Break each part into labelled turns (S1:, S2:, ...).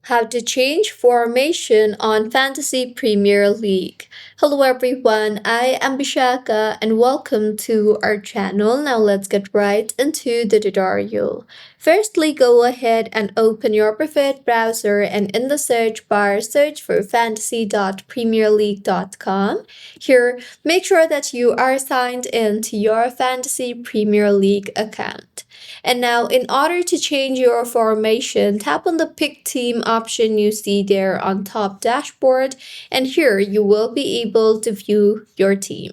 S1: How to change formation on Fantasy Premier League. Hello everyone, I am Bishaka and welcome to our channel. Now let's get right into the tutorial. Firstly, go ahead and open your preferred browser and in the search bar, search for fantasy.premierleague.com. Here, make sure that you are signed in to your Fantasy Premier League account. And now, in order to change your formation, tap on the Pick Team option you see there on top dashboard, and here you will be able to view your team.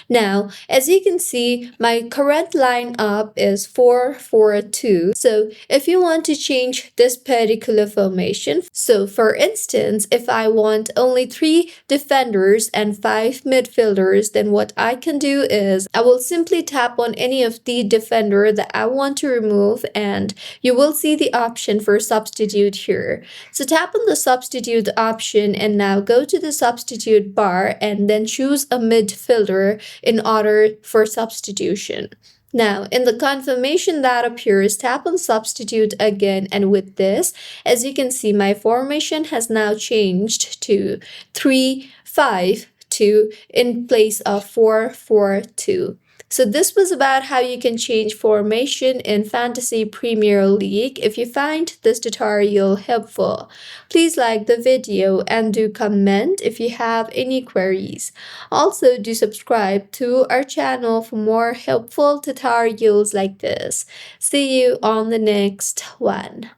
S1: Now, as you can see, my current lineup is 4-4-2. So, if you want to change this particular formation, so for instance, if I want only 3 defenders and 5 midfielders, then what I can do is I will simply tap on any of the defender that I want to remove, and you will see the option for substitute here. So tap on the substitute option and now go to the substitute bar and then choose a midfielder in order for substitution. Now, in the confirmation that appears, tap on substitute again, and with this, as you can see, my formation has now changed to 3-5-2 in place of 4-4-2. So this was about how you can change formation in Fantasy Premier League. If you find this tutorial helpful, please like the video and do comment if you have any queries. Also, do subscribe to our channel for more helpful tutorials like this. See you on the next one.